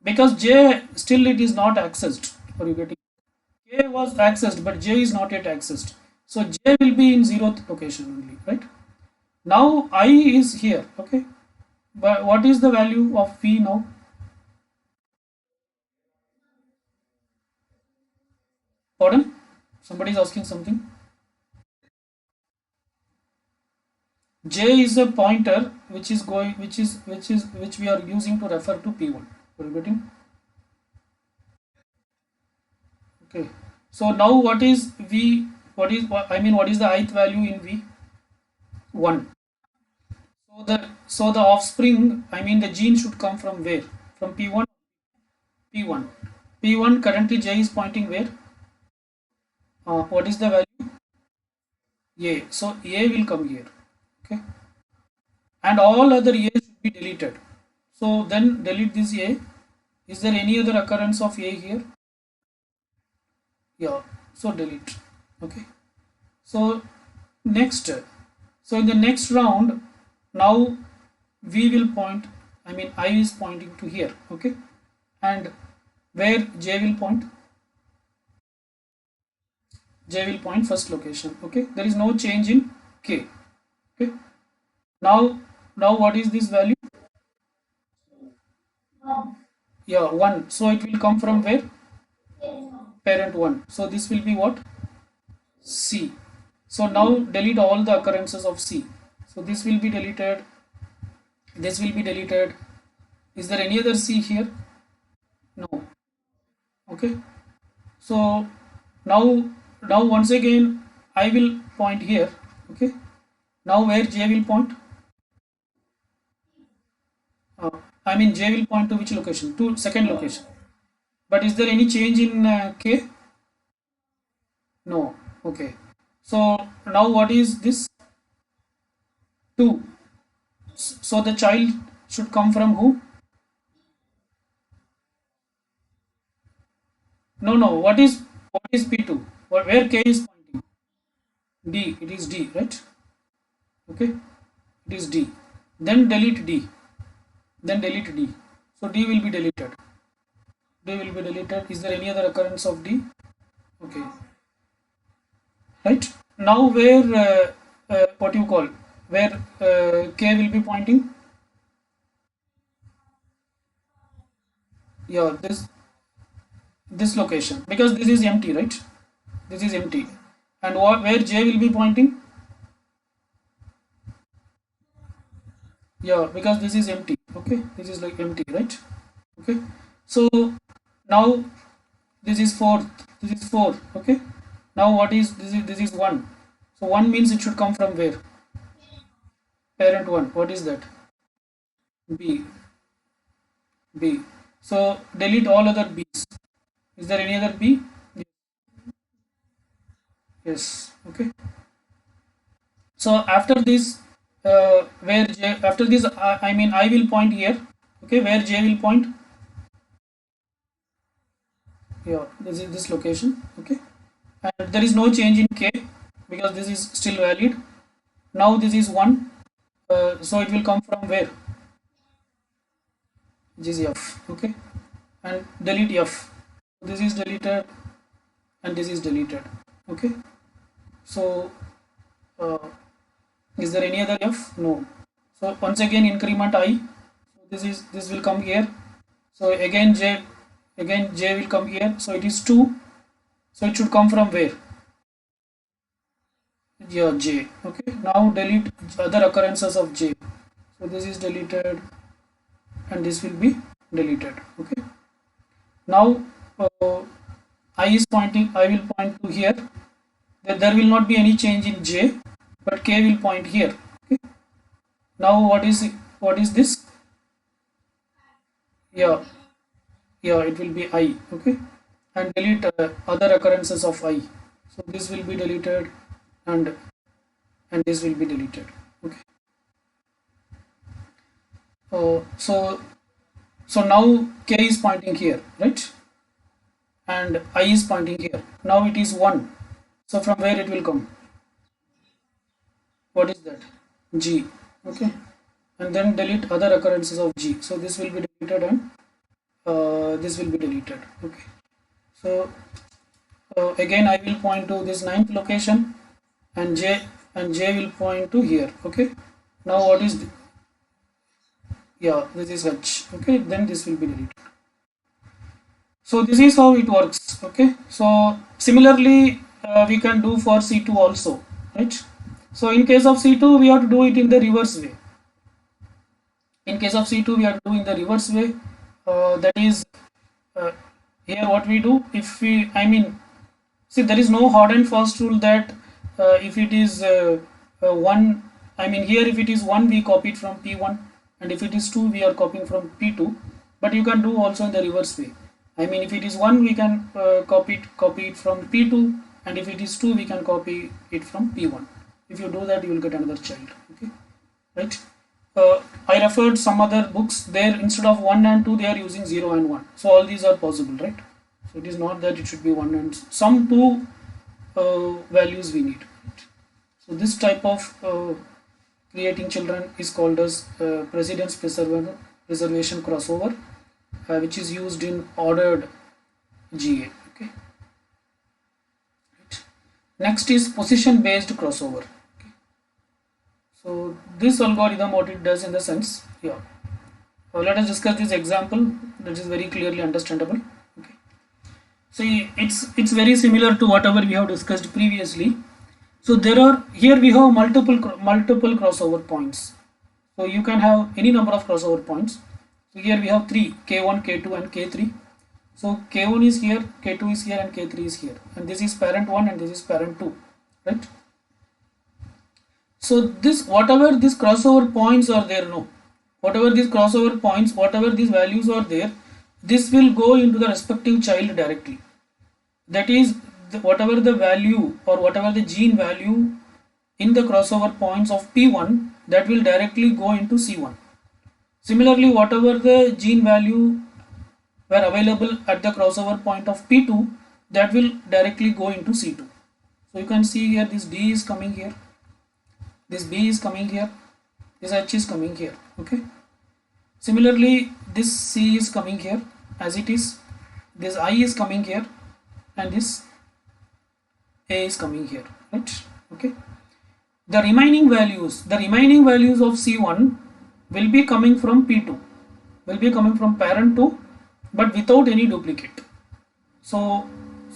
S1: Because j still it is not accessed. Are you getting? K was accessed, but j is not yet accessed. So j will be in 0th location only, right? Now I is here, okay? But what is the value of v now? Pardon? Somebody is asking something. J is a pointer which is going, which we are using to refer to P1. Are you getting? Okay. So now what is V? What is the ith value in V? 1. So the offspring, I mean the gene should come from where? From P1. P1. P1 currently J is pointing where? What is the value? A. So A will come here. Okay. And all other A should be deleted. So then delete this A. Is there any other occurrence of A here? Yeah. So delete. Okay. So next. So in the next round, now V will point. I mean I is pointing to here. Okay. And where J will point? J will point first location. Okay. There is no change in K. Okay. Now what is this value? Yeah, 1. So it will come from where? Parent 1. So this will be what? C. So now delete all the occurrences of C. So this will be deleted. This will be deleted. Is there any other C here? No. Okay. So now once again I will point here. Okay. Now where J will point? I mean J will point to which location? To second location. But is there any change in K? No. Okay. So now what is this? 2. So the child should come from who? No. What is P2? Where K is pointing? D. It is D, right? Okay. It is D. Then delete D. Then delete D. So D will be deleted. D will be deleted. Is there any other occurrence of D? Okay. Right. Now where what you call? Where K will be pointing? Yeah. This location, because this is empty, right? This is empty. And where J will be pointing? Yeah, because this is empty. Okay, this is like empty, right? Okay. So now this is 4th. This is 4. Okay. Now what is this? This is 1. So 1 means it should come from where? Parent 1. What is that? B. B. So delete all other B's. Is there any other B? Yes. Okay. So after this, where J, after this, I mean I will point here. Okay, where J will point? Here. This is this location. Okay, and there is no change in K because this is still valid. Now this is 1. So it will come from where? This is F. Okay, and delete F. This is deleted, and this is deleted. Okay, so uh, is there any other F? No. So once again increment I. So this will come here. So again J will come here. So it is 2. So it should come from where? Yeah, J. Okay. Now delete other occurrences of J. So this is deleted, and this will be deleted. Okay. Now I is pointing. I will point to here. There will not be any change in J, but K will point here. Okay. Now what is this? Yeah, it will be I. Okay, and delete other occurrences of I. So this will be deleted, and this will be deleted. Okay. So so now k is pointing here, right, and I is pointing here. Now it is 1. So from where it will come? What is that? G. Okay, and then delete other occurrences of G. So this will be deleted and this will be deleted. Okay, so again I will point to this ninth location, and J will point to here. Okay, now what is yeah, this is H. Okay, then this will be deleted. So this is how it works. Okay, so similarly we can do for C2 also, right? So in case of C2 we have to do it in the reverse way. In case of C2 we are doing the reverse way. That is uh, here what we do, if we, I mean, see, there is no hard and fast rule that if it is 1, I mean here if it is 1 we copy it from P1, and if it is 2 we are copying from P2, but you can do also in the reverse way. I mean if it is 1 we can copy it from P2, and if it is 2 we can copy it from P1. If you do that you will get another child. Okay, right. I referred some other books there, instead of 1 and 2 they are using 0 and 1. So all these are possible, right? So it is not that it should be 1 and some 2 values we need. Right? So this type of creating children is called as precedence preservation crossover, which is used in ordered GA. Okay. Right. Next is position based crossover. So this algorithm, what it does in the sense, yeah. Let us discuss this example that is very clearly understandable. Okay. See, it's very similar to whatever we have discussed previously. So there are, here we have multiple crossover points. So you can have any number of crossover points. So here we have 3, K1, K2 and K3. So K1 is here, K2 is here and K3 is here. And this is parent 1 and this is parent 2, right? So this, whatever these crossover points are there, no, whatever these crossover points, whatever these values are there, this will go into the respective child directly. That is, whatever the value or whatever the gene value in the crossover points of P1, that will directly go into C1. Similarly, whatever the gene value were available at the crossover point of P2, that will directly go into C2. So you can see here this D is coming here, this B is coming here, this H is coming here. Okay, similarly this C is coming here as it is, this I is coming here, and this A is coming here, right? Okay, the remaining values of C1 will be coming from P2, will be coming from parent 2, but without any duplicate. So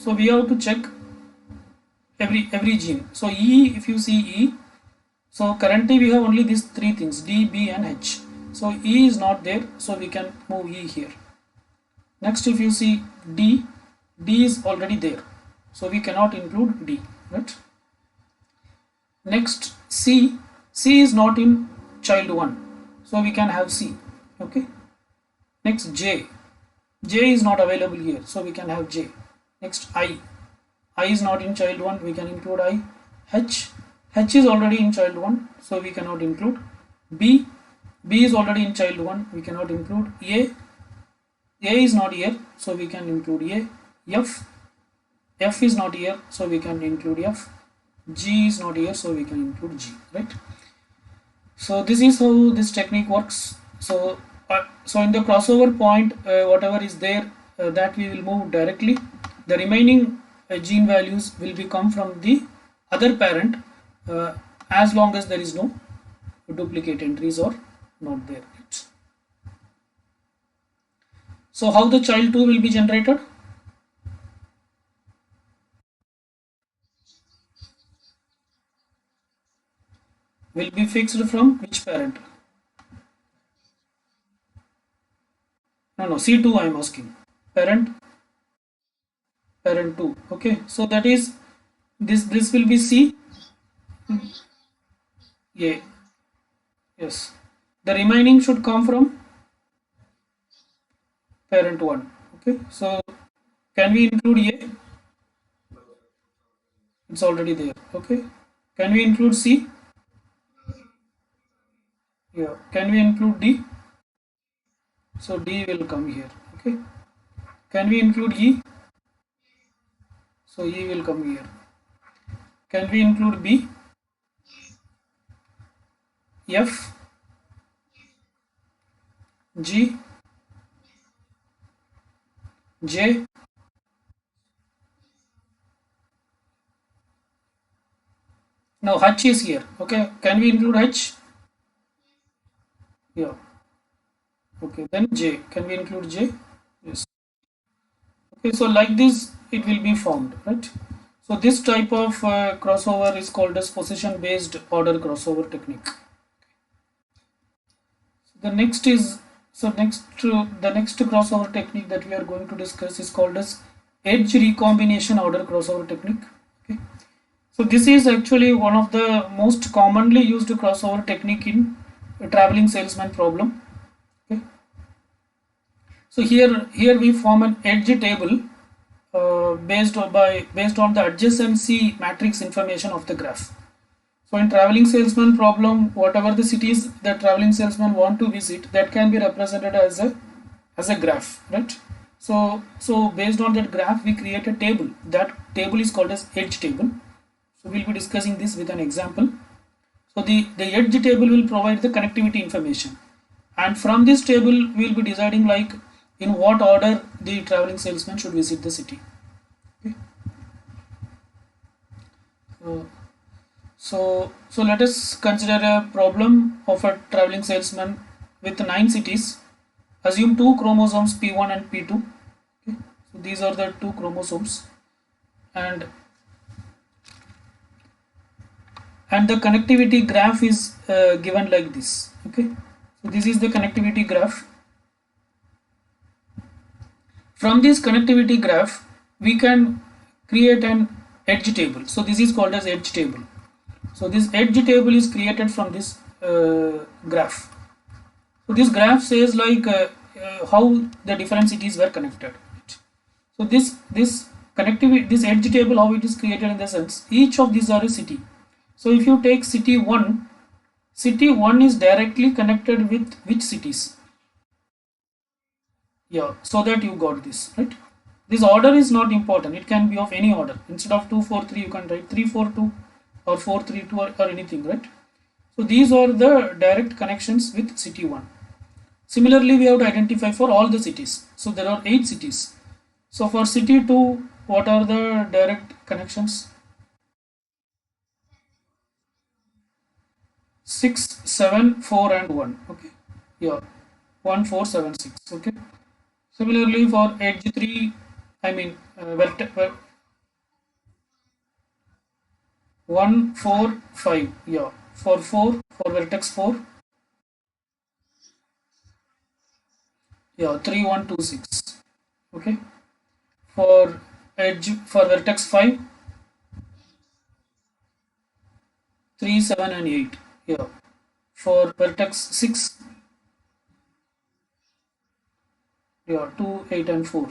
S1: we have to check every gene. So E, if you see E, so currently we have only these 3 things, D, B and H. So E is not there, so we can move E here. Next, if you see D, D is already there, so we cannot include D, right? Next, C, C is not in child 1, so we can have C. Okay. Next, J, J is not available here, so we can have J. Next, I is not in child 1, we can include I. H is already in child 1, so we cannot include. B is already in child 1, we cannot include. A is not here, so we can include A. F is not here, so we can include F. G is not here, so we can include G, right? So this is how this technique works. So in the crossover point, whatever is there, that we will move directly. The remaining gene values will be come from the other parent, as long as there is no duplicate entries or not there. So how the child 2 will be generated? Will be fixed from which parent? No, C2 I am asking. Parent 2. Okay, so that is this will be C. Yeah, yes. The remaining should come from parent 1. Okay, so can we include A? It's already there. Okay, can we include C? Yeah. Can we include D? So D will come here. Okay. Can we include E? So E will come here. Can we include B? F, G, J? Now H is here. Okay. Can we include H? Yeah. Okay. Then J. Can we include J? Yes. Okay. So like this, it will be formed, right? So this type of crossover is called as position-based order crossover technique. The next is the next crossover technique that we are going to discuss is called as edge recombination order crossover technique. Okay. So this is actually one of the most commonly used crossover technique in a traveling salesman problem. Okay. So here we form an edge table based on the adjacency matrix information of the graph. So in traveling salesman problem, whatever the cities that traveling salesman want to visit, that can be represented as a graph, right? So based on that graph, we create a table. That table is called as edge table. So we'll be discussing this with an example. So the edge table will provide the connectivity information, and from this table we'll be deciding like in what order the traveling salesman should visit the city. Okay. So let us consider a problem of a traveling salesman with 9 cities. Assume two chromosomes P1 and P2. Okay. So these are the two chromosomes, and the connectivity graph is given like this. Okay. So this is the connectivity graph. From this connectivity graph, we can create an edge table. So this is called as edge table. So this edge table is created from this graph. So this graph says like how the different cities were connected. So this connectivity, this edge table, how it is created in the sense each of these are a city. So if you take city 1 is directly connected with which cities? Yeah, so that you got this, right? This order is not important. It can be of any order. Instead of 2 4 3, you can write 3 4 2 or 4 3 2 or anything, right? So these are the direct connections with city 1. Similarly, we have to identify for all the cities. So there are 8 cities. So for city 2, what are the direct connections? 6 7 4 and 1. Okay. Yeah. 1 4 7 6. Okay. Similarly for edge 3, I mean 1 4 5. Yeah. For 4, for vertex 4, yeah, 3 1 2 6. Okay. For edge, for vertex 5, 3 7 and 8. Yeah. For vertex 6, yeah, 2 8 and 4.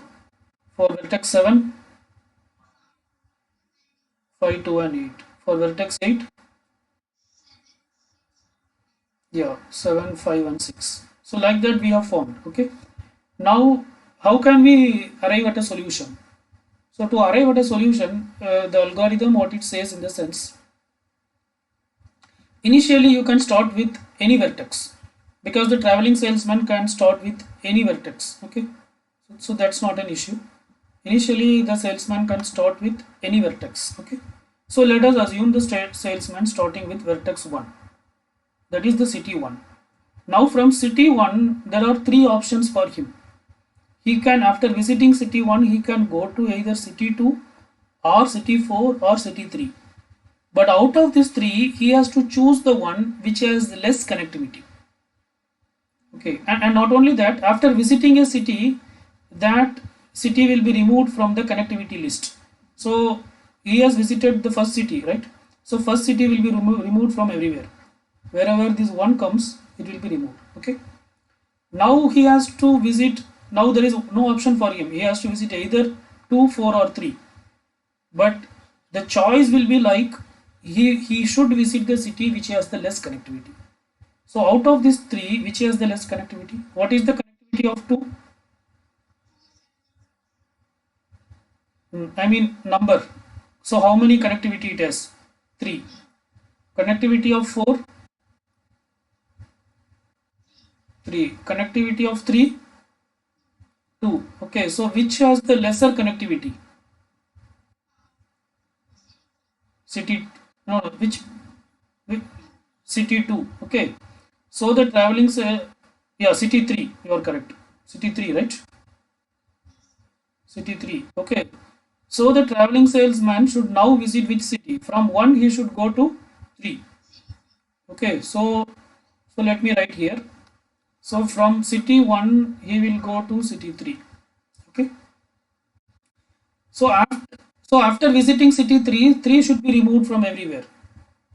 S1: For vertex 7, 5 2 and 8. For vertex 8, yeah, 7 5 and 6. So like that we have formed. Okay. Now how can we arrive at a solution? So to arrive at a solution, the algorithm, what it says in the sense, initially you can start with any vertex, because the traveling salesman can start with any vertex. Okay. So that's not an issue. Initially the salesman can start with any vertex. Okay. So let us assume the salesman starting with vertex 1, that is the city 1. Now from city 1 there are 3 options for him. He can, after visiting city 1, he can go to either city 2 or city 4 or city 3. But out of these 3, he has to choose the one which has less connectivity. Okay, and not only that, after visiting a city, that city will be removed from the connectivity list. So he has visited the first city, right? So first city will be removed from everywhere. Wherever this one comes, it will be removed. Okay. Now he has to visit. Now there is no option for him. He has to visit either 2, 4 or 3. But the choice will be like he should visit the city which has the less connectivity. So out of these 3, which has the less connectivity? What is the connectivity? connectivity of 2? I mean number. So how many connectivity it has? 3. Connectivity of 4? 3. Connectivity of 3? 2. Okay, so which has the lesser connectivity? City, no, no, which city 2? Okay, so the traveling, yeah, city 3, you are correct. City 3, right? City 3, okay. So the traveling salesman should now visit which city? From 1 he should go to 3. Okay, so let me write here. So from city 1 he will go to city 3. Okay. So after visiting city 3, 3 should be removed from everywhere.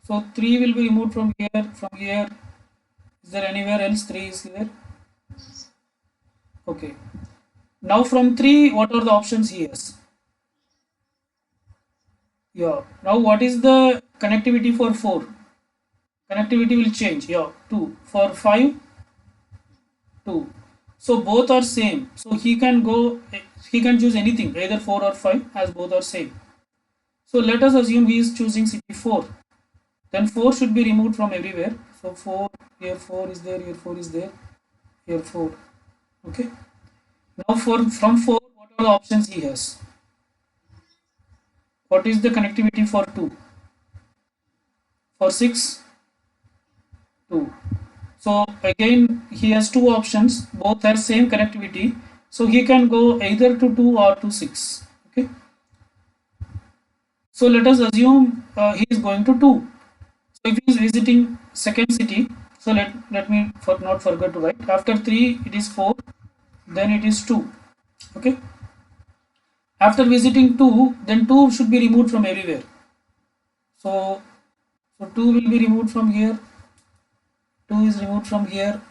S1: So 3 will be removed from here, from here. Is there anywhere else 3 is there? Okay. Now from 3, what are the options he has? Yeah. Now what is the connectivity for 4? Connectivity will change. Yeah. 2. For 5, 2. So both are same. So he can choose anything, either 4 or 5, as both are same. So let us assume he is choosing city 4. Then 4 should be removed from everywhere. So 4, here 4 is there, here 4 is there, here 4. Okay. Now from 4, what are the options he has? What is the connectivity for 2? For 6, 2. So again he has two options, both have same connectivity. So he can go either to 2 or to 6. Okay. So let us assume he is going to 2. So if he is visiting second city, so let me not forget to write. After 3 it is 4, then it is 2. Okay. After visiting 2, then 2 should be removed from everywhere. So 2 will be removed from here, 2 is removed from here,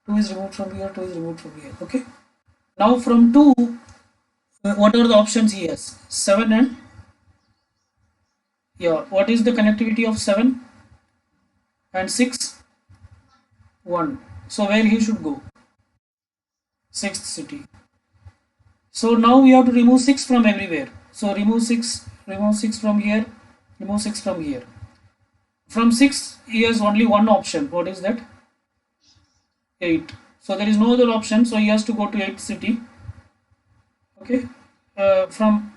S1: 2 is removed from here, 2 is removed from here. Okay. Now from 2, what are the options he has? 7 and, yeah, what is the connectivity of 7 and 6? 1. So where he should go? Sixth city. So now we have to remove 6 from everywhere. So remove 6 from here, remove 6 from here. From 6, he has only one option. What is that? 8. So there is no other option. So he has to go to 8th city. Okay.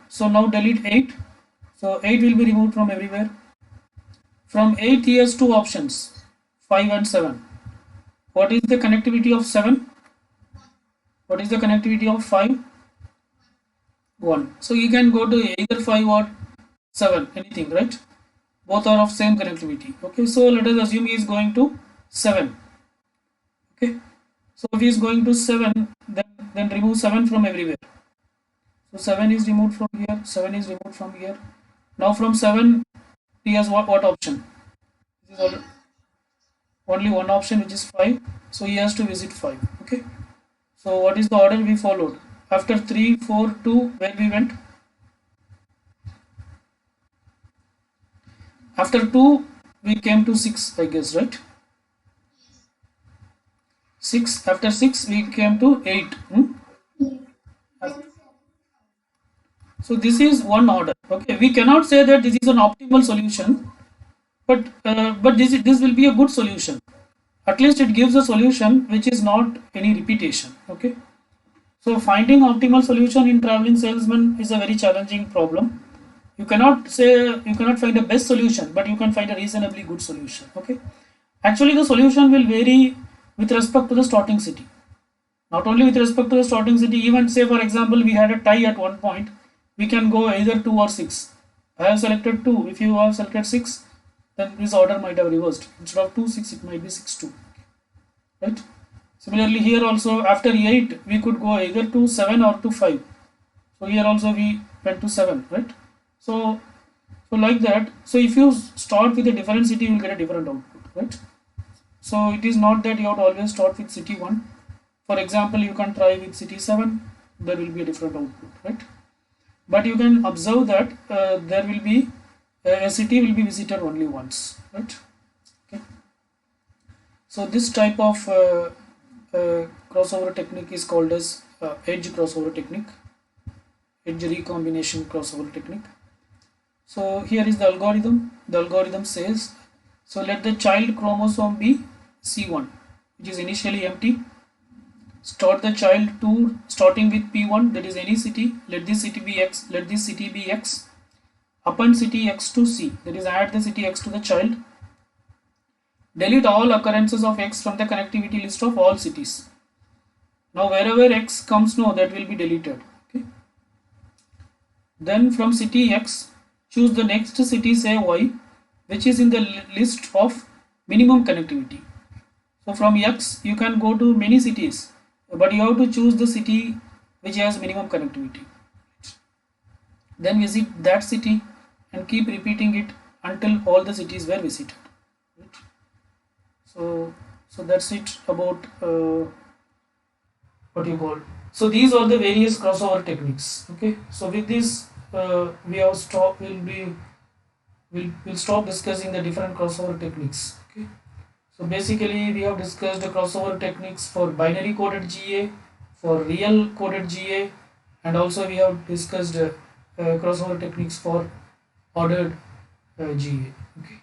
S1: So now delete 8. So 8 will be removed from everywhere. From 8, he has two options, 5 and 7. What is the connectivity of 7? What is the connectivity of 5? 1. So you can go to either 5 or 7, anything, right? Both are of same connectivity. Okay, so let us assume he is going to 7. Okay, so if he is going to 7, then remove 7 from everywhere. So 7 is removed from here, 7 is removed from here. Now from 7, he has what option? This is only one option, which is 5. So he has to visit 5. Okay, so what is the order we followed? After 3, 4, 2, where we went? After 2, we came to 6, I guess, right? 6. After 6, we came to 8. So this is one order. Okay, we cannot say that this is an optimal solution, but this will be a good solution. At least it gives a solution which is not any repetition. Okay. So finding optimal solution in traveling salesman is a very challenging problem. You cannot find a best solution, but you can find a reasonably good solution. Okay. Actually, the solution will vary with respect to the starting city. Not only with respect to the starting city, even say for example we had a tie at one point, we can go either 2 or 6. I have selected 2. If you have selected 6, then this order might have reversed. Instead of 2, 6, it might be 6, 2. Right? Similarly, here also after 8, we could go either to 7 or to 5. So here also we went to 7, right? So like that. So if you start with a different city, you will get a different output, right? So it is not that you have to always start with city 1. For example, you can try with city 7, there will be a different output, right? But you can observe that there will be a city will be visited only once, right? Okay. So this type of crossover technique is called as edge crossover technique, edge recombination crossover technique. So here is the algorithm. The algorithm says, so let the child chromosome be C1, which is initially empty. Start the child to starting with P1, that is any city. Let this city be X. Let this city be X. Append city X to C, that is add the city X to the child. Delete all occurrences of X from the connectivity list of all cities. Now wherever X comes, no, that will be deleted. Okay. Then from city X, choose the next city, say Y, which is in the list of minimum connectivity. So from X you can go to many cities, but you have to choose the city which has minimum connectivity. Then visit that city and keep repeating it until all the cities were visited. Right? So that's it about what you call. So these are the various crossover techniques. Okay. So with this we have stop. We'll stop discussing the different crossover techniques. Okay. So basically we have discussed the crossover techniques for binary coded GA, for real coded GA, and also we have discussed crossover techniques for ordered GA. Okay.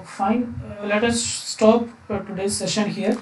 S1: Fine. Let us stop today's session here.